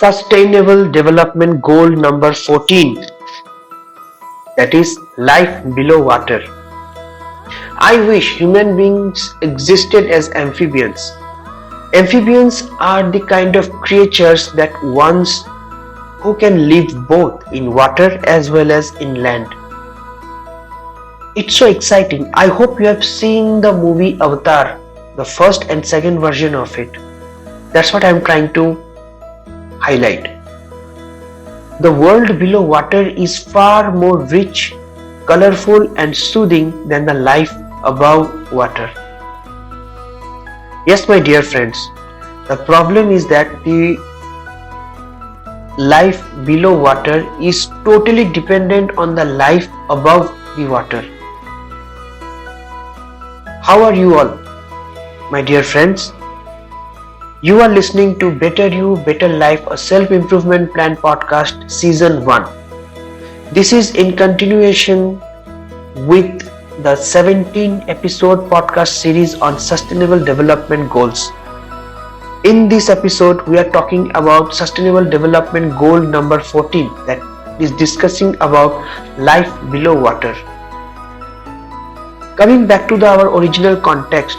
Sustainable Development Goal number 14, that is life below water. I wish human beings existed as amphibians. Amphibians are the kind of creatures that once who can live both in water as well as in land. It's so exciting. I hope you have seen the movie Avatar, the first and second version of it. That's what I'm trying to highlight. The world below water is far more rich, colorful, and soothing than the life above water. Yes, my dear friends, the problem is that the life below water is totally dependent on the life above the water. How are you all, my dear friends? You are listening to Better You, Better Life, a self-improvement plan podcast, season 1. This is in continuation with the 17 episode podcast series on sustainable development goals. In this episode, we are talking about sustainable development goal number 14, that is discussing about life below water. Coming back to our original context,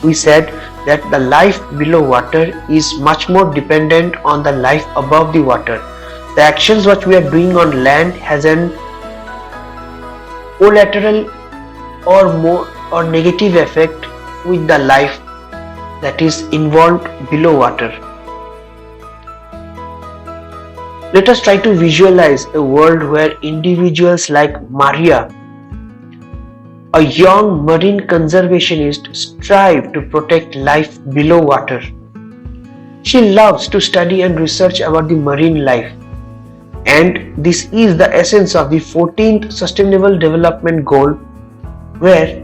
we said that the life below water is much more dependent on the life above the water. The actions what we are doing on land has an collateral or negative effect with the life that is involved below water. Let us try to visualize a world where individuals like Maria, a young marine conservationist, strive to protect life below water. She loves to study and research about the marine life, and this is the essence of the 14th Sustainable Development Goal, where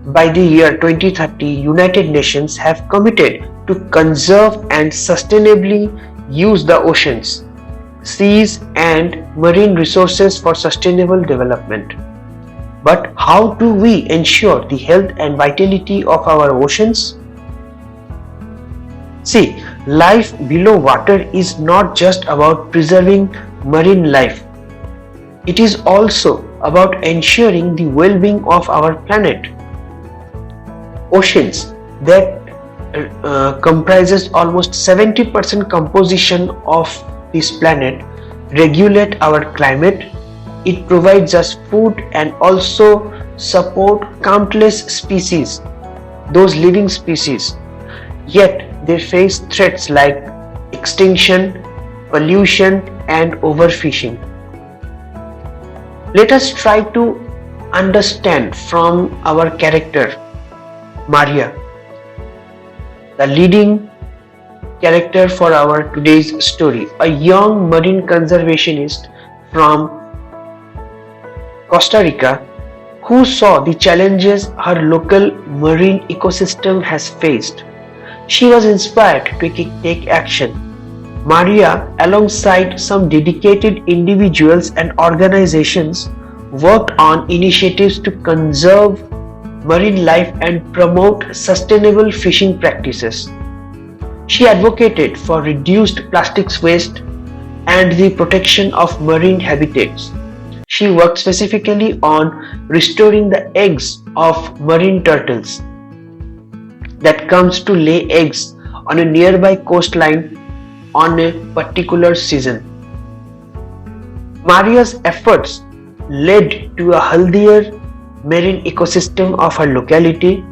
by the year 2030, United Nations have committed to conserve and sustainably use the oceans, seas, and marine resources for sustainable development. But how do we ensure the health and vitality of our oceans? See, life below water is not just about preserving marine life. It is also about ensuring the well-being of our planet. Oceans that comprises almost 70% composition of this planet regulate our climate. It provides us food and also support countless species, those living species. Yet they face threats like extinction, pollution, and overfishing. Let us try to understand from our character, Maria, the leading character for our today's story, a young marine conservationist from Costa Rica who saw the challenges her local marine ecosystem has faced. She was inspired to take action. Maria, alongside some dedicated individuals and organizations, worked on initiatives to conserve marine life and promote sustainable fishing practices. She advocated for reduced plastics waste and the protection of marine habitats. She worked specifically on restoring the eggs of marine turtles that comes to lay eggs on a nearby coastline on a particular season. Maria's efforts led to a healthier marine ecosystem of her locality,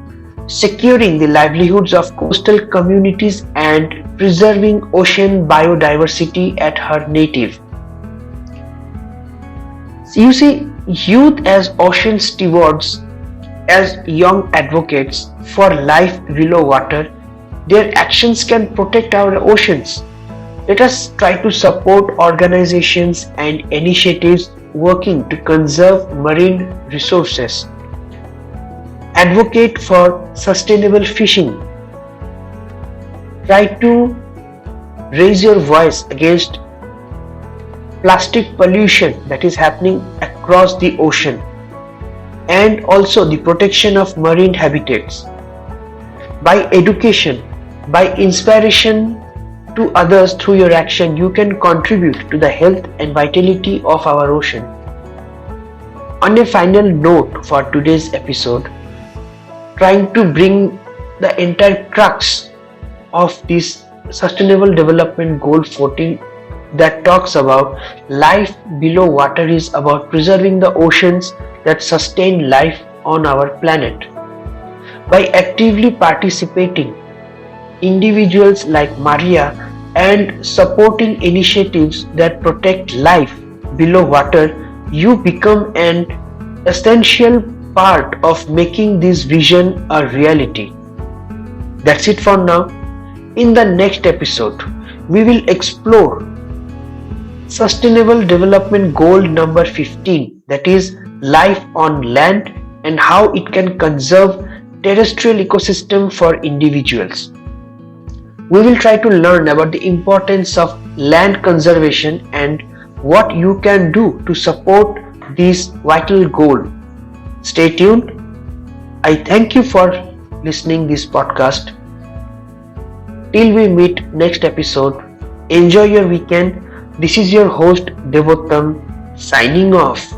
securing the livelihoods of coastal communities and preserving ocean biodiversity at her native. You see, youth as ocean stewards, as young advocates for life below water, their actions can protect our oceans. Let us try to support organizations and initiatives working to conserve marine resources. Advocate for sustainable fishing. Try to raise your voice against plastic pollution that is happening across the ocean, and also the protection of marine habitats. By education, by inspiration to others through your action, you can contribute to the health and vitality of our ocean. On a final note for today's episode, trying to bring the entire crux of this Sustainable Development Goal 14 that talks about life below water is about preserving the oceans that sustain life on our planet. By actively participating, individuals like Maria and supporting initiatives that protect life below water, you become an essential part of making this vision a reality. That's it for now. In the next episode, we will explore Sustainable Development Goal number 15, that is life on land and how it can conserve terrestrial ecosystem for individuals. We will try to learn about the importance of land conservation and what you can do to support this vital goal. Stay tuned. I thank you for listening this podcast. Till we meet next episode, enjoy your weekend. This is your host Devottam signing off.